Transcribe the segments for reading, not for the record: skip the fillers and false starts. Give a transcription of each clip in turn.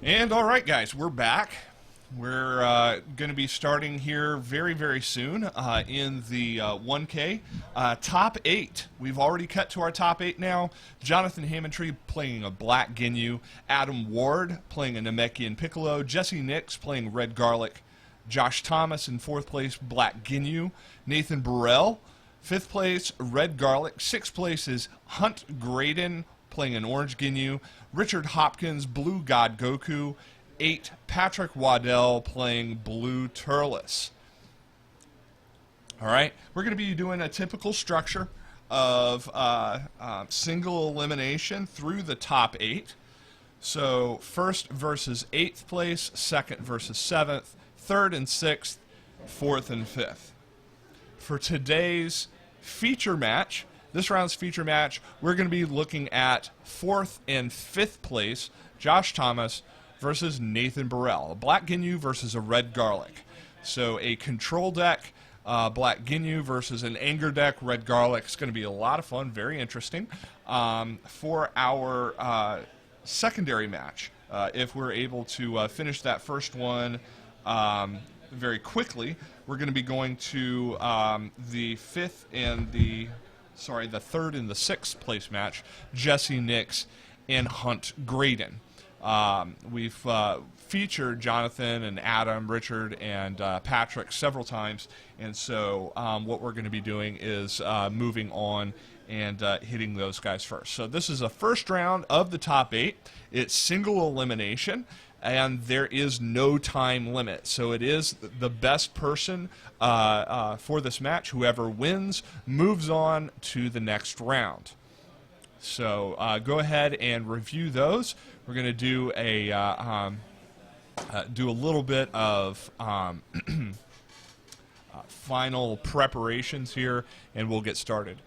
And all right, guys, we're back. We're going to be starting here very, very soon in the 1K. Top 8. We've already cut to our top 8 now. Jonathan Hammondtree playing a Black Ginyu. Adam Ward playing a Namekian Piccolo. Jesse Nix playing Red Garlic. Josh Thomas in 4th place, Black Ginyu. Nathan Burrell, 5th place, Red Garlic. 6th place is Hunt Graydon playing an Orange Ginyu. Richard Hopkins, Blue God Goku. 8, Patrick Waddell playing Blue Turles. All right, we're going to be doing a typical structure of single elimination through the top 8. So 1st versus 8th place, 2nd versus 7th, 3rd and 6th, 4th and 5th. For today's feature match, this round's feature match, we're going to be looking at 4th and 5th place, Josh Thomas versus Nathan Burrell. A Black Ginyu versus a Red Garlic. So a control deck, Black Ginyu versus an anger deck, Red Garlic. It's going to be a lot of fun, very interesting. For our secondary match, if we're able to finish that first one very quickly, we're going to be going to the 5th and the 3rd and the 6th place match, Jesse Nix and Hunt Graydon. We've featured Jonathan and Adam, Richard, and Patrick several times, and so what we're going to be doing is moving on and hitting those guys first. So this is a first round of the top 8. It's single elimination, and there is no time limit. So it is the best person for this match. Whoever wins moves on to the next round. So go ahead and review those. We're going to do a little bit of final preparations here, and we'll get started.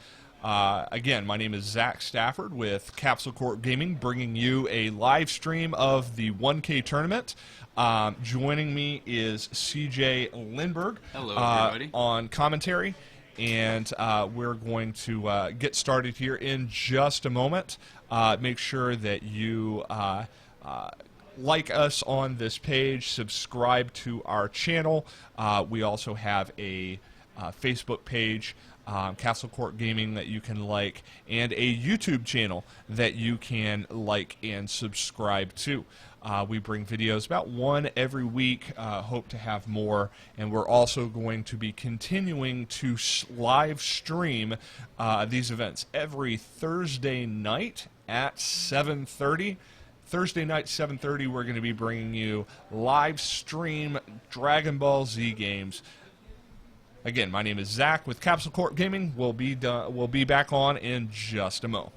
Again, my name is Zach Stafford with Capsule Corp Gaming, bringing you a live stream of the 1K tournament. Joining me is CJ Lindberg. Hello, everybody. On commentary. And we're going to get started here in just a moment. Make sure that you like us on this page, subscribe to our channel. We also have a Facebook page, Capsule Corp Gaming, that you can like, and a YouTube channel that you can like and subscribe to. We bring videos about one every week, hope to have more, and we're also going to be continuing to live stream these events every Thursday night at 7:30. Thursday night, 7:30, we're going to be bringing you live stream Dragon Ball Z games. Again, my name is Zach with Capsule Corp Gaming. We'll be back on in just a moment.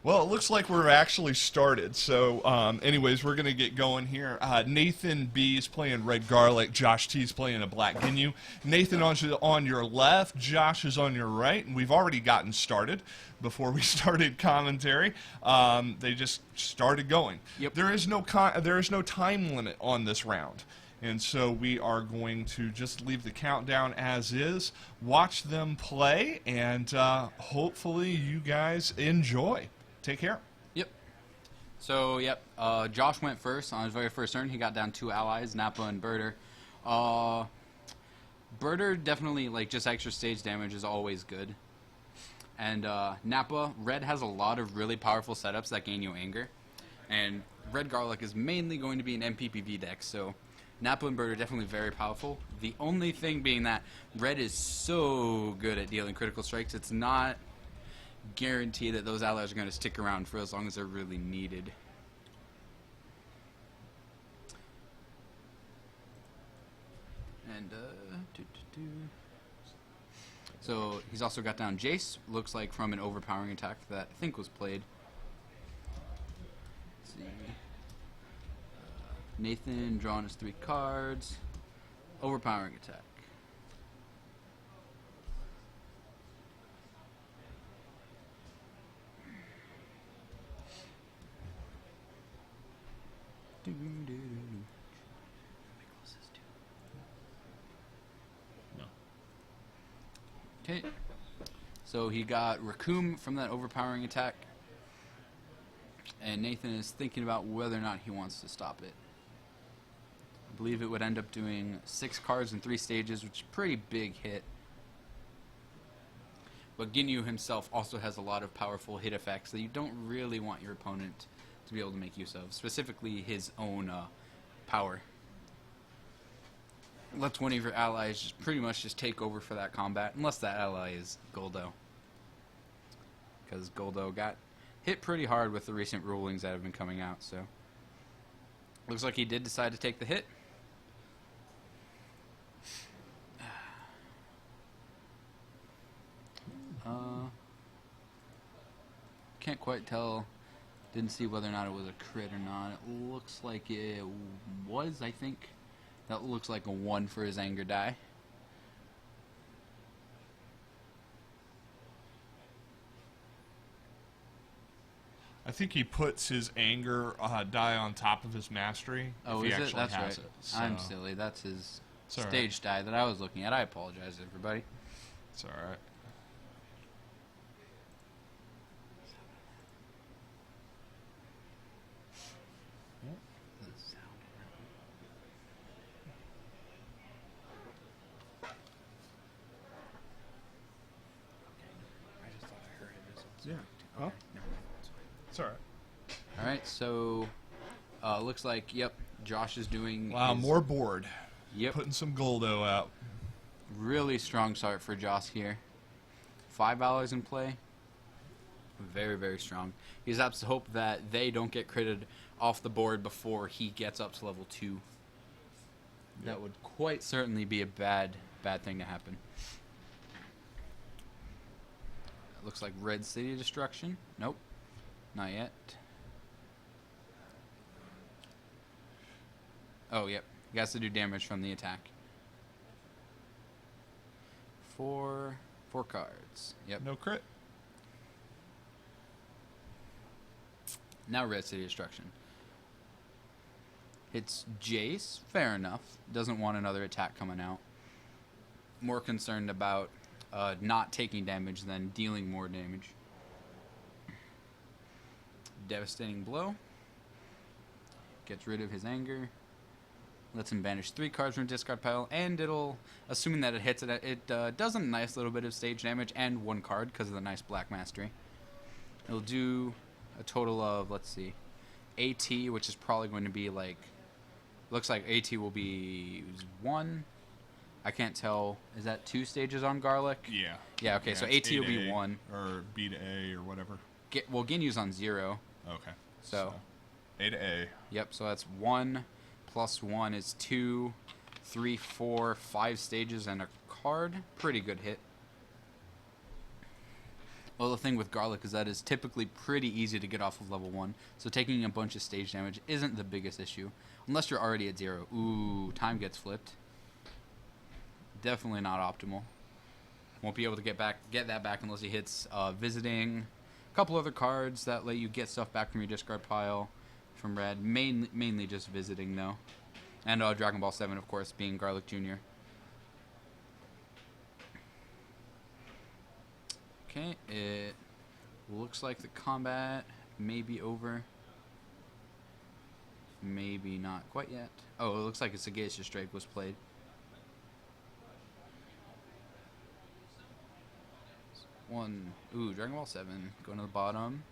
Well, it looks like we're actually started. So, anyways, we're going to get going here. Nathan B is playing Red Garlic. Josh T is playing a Black Ginyu. Nathan on your left. Josh is on your right. And we've already gotten started before we started commentary. They just started going. Yep. There is no time limit on this round. And so we are going to just leave the countdown as is, watch them play, and hopefully you guys enjoy. Take care. Yep. So, Josh went first on his very first turn. He got down 2 allies, Nappa and Birder. Birder definitely, just extra stage damage is always good. And Nappa, Red has a lot of really powerful setups that gain you anger. And Red Garlic is mainly going to be an MPPV deck, so Nappa and Bird are definitely very powerful. The only thing being that Red is so good at dealing critical strikes, it's not guaranteed that those allies are going to stick around for as long as they're really needed. And, So he's also got down Jace, looks like from an overpowering attack that I think was played. Let's see. Nathan drawing his 3 cards. Overpowering attack. No. Okay. So he got Raccoon from that overpowering attack. And Nathan is thinking about whether or not he wants to stop it. I believe it would end up doing 6 cards in 3 stages, which is a pretty big hit. But Ginyu himself also has a lot of powerful hit effects that you don't really want your opponent to be able to make use of, specifically his own power. Lets one of your allies just pretty much just take over for that combat, unless that ally is Goldo. Because Goldo got hit pretty hard with the recent rulings that have been coming out, so looks like he did decide to take the hit. Can't quite tell. Didn't see whether or not it was a crit or not. It looks like it was, I think. That looks like a 1 for his anger die. I think he puts his anger die on top of his mastery. Oh, if he is it? actually That's has right. it. So I'm silly. That's his it's all right. stage die that I was looking at. I apologize, everybody. It's alright. I just thought I heard it. Yeah. Huh? Okay, never mind. It's alright. Alright, so looks like, yep, Josh is doing Wow, his, more board. Yep, Putting some Goldo out. really strong start for Josh here. 5 allies in play. Very, very strong. He just has to hope that they don't get critted off the board before he gets up to level 2. That would quite certainly be a bad thing to happen. It looks like Red City Destruction. Nope, not yet. Oh, yep. He has to do damage from the attack. 4 cards. Yep. No crit. Now Red City Destruction. Hits Jace. Fair enough. Doesn't want another attack coming out. More concerned about not taking damage than dealing more damage. Devastating Blow. Gets rid of his anger. Lets him banish 3 cards from discard pile, and it'll, assuming that it hits it, it does a nice little bit of stage damage and 1 card because of the nice Black Mastery. It'll do a total of, let's see, AT, which is probably going to be like, looks like AT will be 1. I can't tell. Is that 2 stages on Garlic? Yeah. Yeah, okay, so it's AT will A to be A, 1. Or B to A or whatever. Well, Ginyu's on 0. Okay. So A to A. Yep, so that's 1 plus 1 is 2, 3, 4, 5 stages and a card. Pretty good hit. Well, the thing with Garlic is that it's typically pretty easy to get off of level 1, so taking a bunch of stage damage isn't the biggest issue, unless you're already at 0. Ooh, time gets flipped. Definitely not optimal. Won't be able to get that back unless he hits Visiting. A couple other cards that let you get stuff back from your discard pile from Red. Mainly just Visiting, though. And Dragon Ball 7, of course, being Garlic Jr. Okay, it looks like the combat may be over. Maybe not quite yet. Oh, it looks like a Sagacious Drake was played. Ooh, Dragon Ball 7 going to the bottom.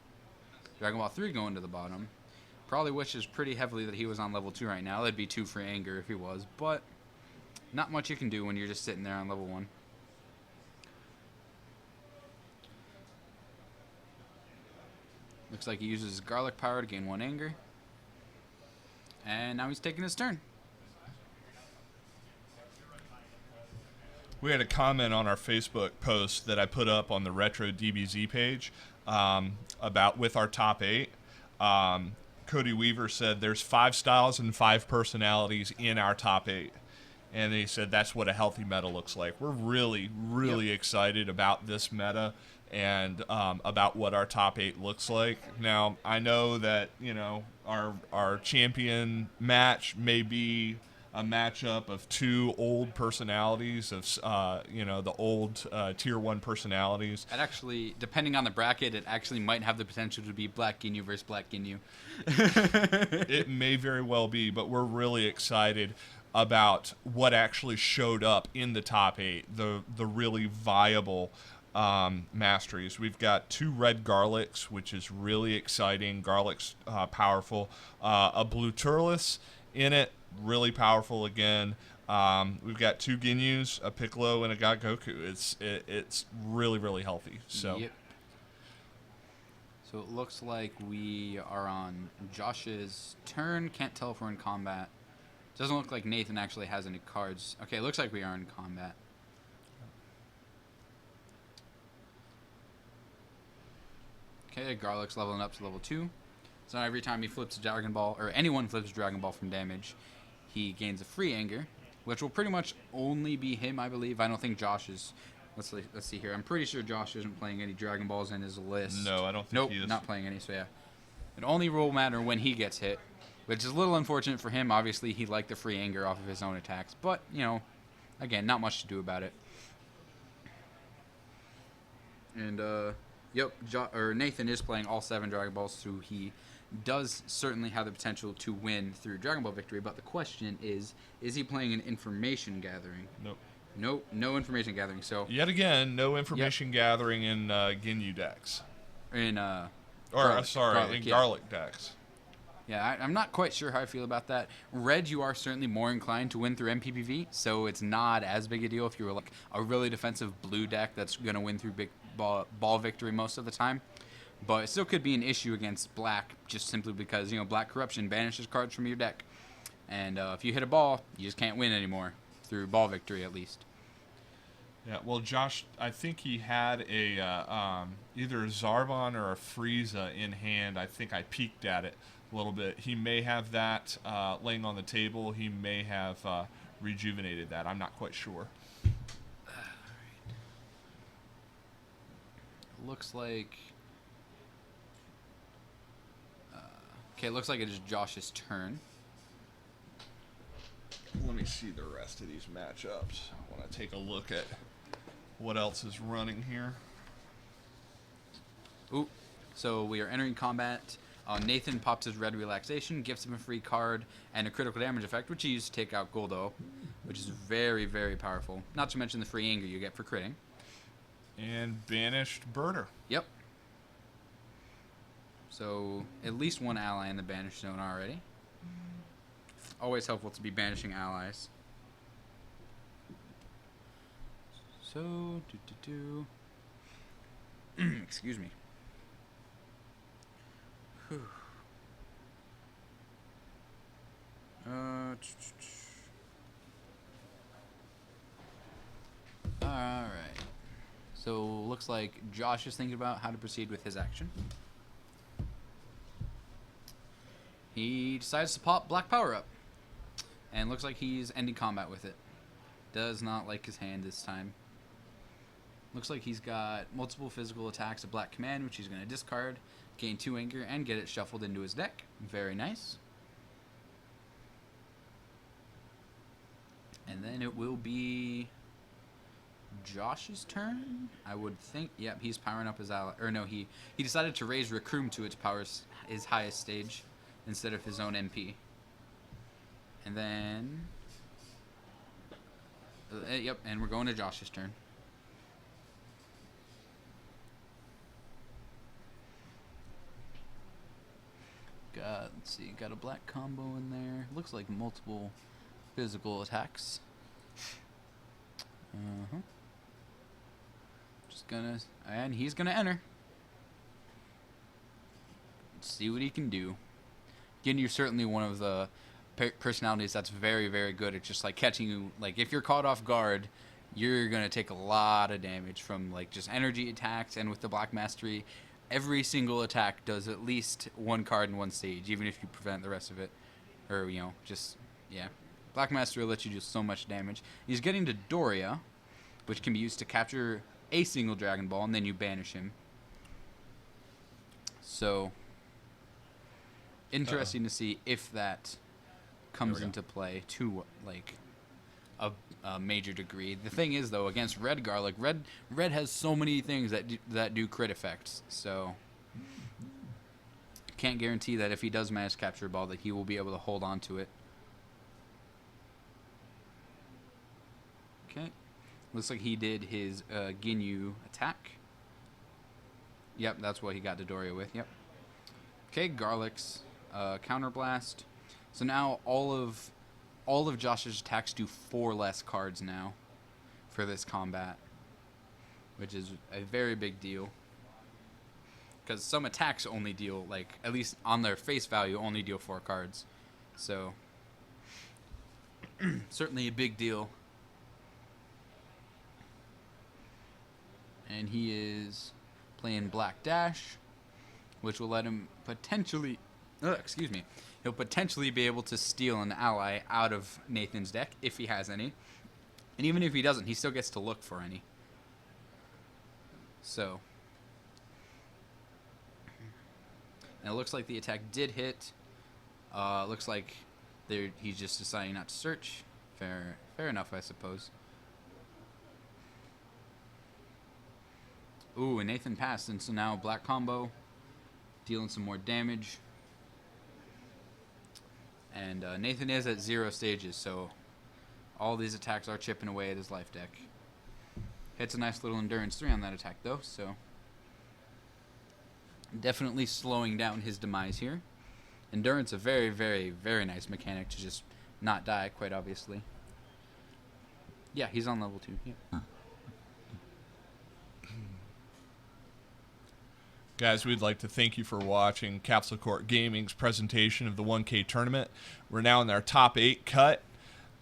Dragon Ball 3 going to the bottom. Probably wishes pretty heavily that he was on level 2 right now. That'd be 2 for anger if he was, but not much you can do when you're just sitting there on level 1. Looks like he uses his Garlic power to gain 1 anger. And now he's taking his turn. We had a comment on our Facebook post that I put up on the Retro DBZ page about with our top 8. Cody Weaver said there's 5 styles and 5 personalities in our top 8. And he said that's what a healthy meta looks like. We're really, really excited about this meta and about what our top 8 looks like. Now, I know that, our champion match may be a matchup of 2 old personalities of, the old Tier 1 personalities. And actually, depending on the bracket, it actually might have the potential to be Black Ginyu versus Black Ginyu. It may very well be, but we're really excited about what actually showed up in the top 8, the really viable masteries. We've got 2 red garlics, which is really exciting. Garlic's powerful. A blue turles in it, really powerful again. We've got 2 Ginyus, a Piccolo, and a God Goku. It's really, really healthy. So. Yep. So it looks like we are on Josh's turn. Can't tell if we're in combat. Doesn't look like Nathan actually has any cards. Okay, it looks like we are in combat. Okay, Garlic's leveling up to level 2. So every time he flips a Dragon Ball, or anyone flips a Dragon Ball from damage, he gains a free anger, which will pretty much only be him, I believe. I don't think Josh is... Let's see here. I'm pretty sure Josh isn't playing any Dragon Balls in his list. No, I don't think he is. Nope, not playing any, so yeah. It only will matter when he gets hit, which is a little unfortunate for him. Obviously, he liked the free anger off of his own attacks, but, again, not much to do about it. And, Nathan is playing all 7 Dragon Balls, so he does certainly have the potential to win through Dragon Ball victory, but the question is he playing an information gathering? Nope. Nope, no information gathering, so... Yet again, no information gathering in Ginyu decks. In, Garlic decks. Yeah, I'm not quite sure how I feel about that. Red, you are certainly more inclined to win through MPPV, so it's not as big a deal if you're like a really defensive blue deck that's going to win through big ball victory most of the time. But it still could be an issue against black, just simply because, Black Corruption banishes cards from your deck. And if you hit a ball, you just can't win anymore, through ball victory at least. Yeah, well, Josh, I think he had a either a Zarbon or a Frieza in hand. I think I peeked at it a little bit. He may have that laying on the table. He may have rejuvenated that. I'm not quite sure. Looks like... okay, looks like it is Josh's turn. Let me see the rest of these matchups. I want to take a look at what else is running here. Ooh, so we are entering combat. Nathan pops his red relaxation, gives him a free card, and a critical damage effect, which he used to take out Goldo, which is very, very powerful. Not to mention the free anger you get for critting. And banished Birder. Yep. So, at least one ally in the banished zone already. Always helpful to be banishing allies. So, excuse me. Whew. Alright. So, looks like Josh is thinking about how to proceed with his action. He decides to pop Black Power Up. And looks like he's ending combat with it. Does not like his hand this time. Looks like he's got multiple physical attacks of Black Command, which he's going to discard, gain 2 anger, and get it shuffled into his deck. Very nice. And then it will be Josh's turn, I would think. Yep, he's powering up his ally. Or no, he decided to raise Recruit to its his highest stage instead of his own MP. And then... yep, and we're going to Josh's turn. Let's see, got a black combo in there. Looks like multiple physical attacks. Just gonna... and he's gonna enter. Let's see what he can do. Ginyu's certainly one of the personalities that's very, very good at just like catching you. Like if you're caught off guard, you're going to take a lot of damage from like just energy attacks, and with the Black Mastery, every single attack does at least one card in one stage, even if you prevent the rest of it. Or, you know, just, yeah. Black Mastery will let you do so much damage. He's getting to Doria, which can be used to capture a single Dragon Ball, and then you banish him. So, interesting to see if that comes into play to, like, a major degree. The thing is, though, against Red Garlic, Red has so many things that do crit effects, so can't guarantee that if he does manage to capture a ball that he will be able to hold on to it. Okay. Looks like he did his Ginyu attack. Yep, that's what he got Dodoria with. Yep. Okay, Garlic's counterblast. So now all of Josh's attacks do 4 less cards now for this combat, which is a very big deal. Because some attacks only deal, like, at least on their face value, only deal 4 cards. So, certainly a big deal. And he is playing Black Dash, which will let him potentially... excuse me. He'll potentially be able to steal an ally out of Nathan's deck, if he has any. And even if he doesn't, he still gets to look for any. So... and it looks like the attack did hit. Looks like he's just deciding not to search. Fair enough, I suppose. Ooh, and Nathan passed, and so now Black Combo, dealing some more damage. And Nathan is at 0 stages, so all these attacks are chipping away at his life deck. Hits a nice little Endurance 3 on that attack, though, so... definitely slowing down his demise here. Endurance, a very, very, very nice mechanic to just not die, quite obviously. Yeah, he's on level 2. Yeah. Guys, we'd like to thank you for watching Capsule Corp Gaming's presentation of the 1K tournament. We're now in our top 8 cut.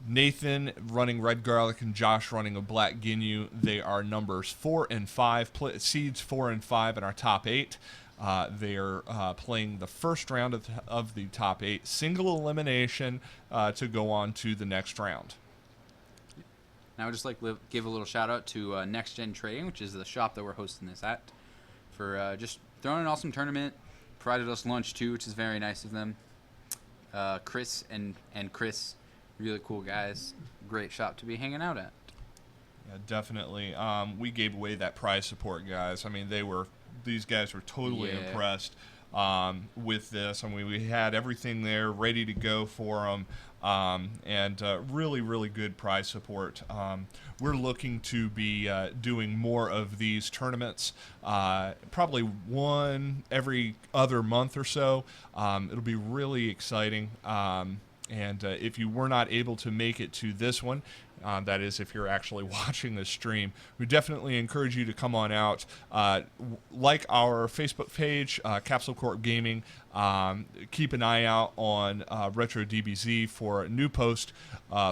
Nathan running Red Garlic and Josh running a Black Ginyu. They are numbers 4 and 5, seeds 4 and 5 in our top 8. They are playing the first round of the top 8, single elimination to go on to the next round. Now, I'd just like to give a little shout out to Next Gen Trading, which is the shop that we're hosting this at, for just throwing an awesome tournament. Provided us lunch too, which is very nice of them. Chris and Chris, really cool guys. Great shop to be hanging out at. Yeah, definitely. We gave away that prize support, guys. I mean, these guys were totally impressed with this. I mean, we had everything there ready to go for them, and really, really good prize support. We're looking to be doing more of these tournaments, probably one every other month or so. It'll be really exciting. And if you were not able to make it to this one, that is, if you're actually watching this stream, we definitely encourage you to come on out. Like our Facebook page, Capsule Corp Gaming. Keep an eye out on Retro DBZ for a new post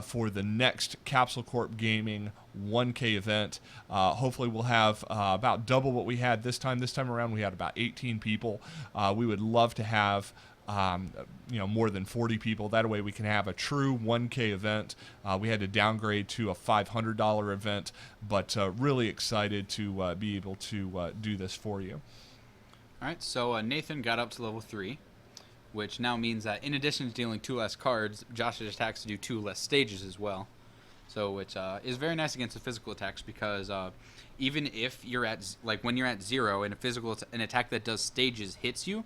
for the next Capsule Corp Gaming 1K event. Hopefully we'll have about double what we had this time. This time around we had about 18 people. We would love to have more than 40 people. That way we can have a true 1K event. We had to downgrade to a $500 event, but really excited to be able to do this for you. All right, so Nathan got up to level 3, which now means that in addition to dealing 2 less cards, Josh's attacks to do 2 less stages as well. So which is very nice against the physical attacks, because even if you're at, like, when you're at 0 and an attack that does stages hits you,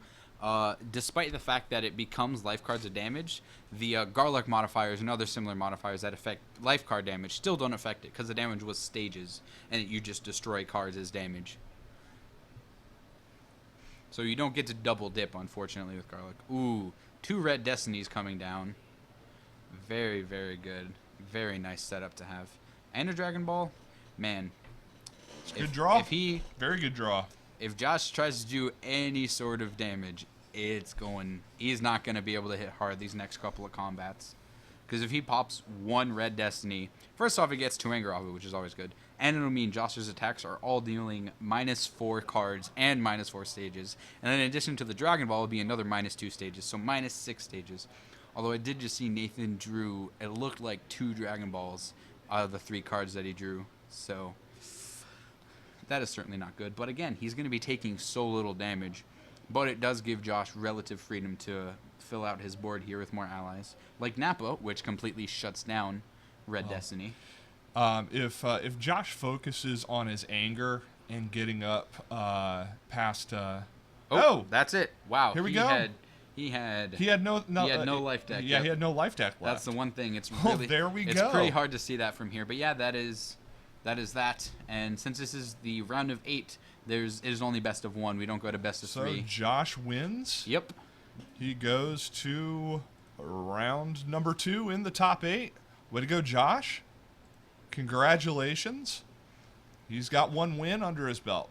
despite the fact that it becomes life cards of damage, the Garlic modifiers and other similar modifiers that affect life card damage still don't affect it, because the damage was stages, and you just destroy cards as damage. So you don't get to double dip, unfortunately, with Garlic. Ooh, 2 Red Destinies coming down. Very, very good. Very nice setup to have. And a Dragon Ball. Man. It's a good draw. Very good draw. If Josh tries to do any sort of damage, he's not going to be able to hit hard these next couple of combats. Because if he pops one red destiny, first off, it gets 2 anger off it, which is always good. And it'll mean Josh's attacks are all dealing -4 cards and -4 stages. And then in addition to the Dragon Ball, will be another -2 stages, so -6 stages. Although I did just see Nathan drew, it looked like 2 Dragon Balls out of the 3 cards that he drew. So that is certainly not good. But again, he's going to be taking so little damage. But it does give Josh relative freedom to fill out his board here with more allies. Like Nappa, which completely shuts down Red Destiny. If Josh focuses on his anger and getting up past... That's it. Wow. Here we go. He had no life deck. Yeah, Yep. he had no life deck left. That's the one thing. It's Oh, really there we it's go. pretty hard to see that from here. But yeah, that is that. And since this is the round of 8, it is only best of 1. We don't go to best of 3. So Josh wins. Yep. He goes to round number 2 in the top 8. Way to go, Josh. Congratulations. He's got 1 win under his belt.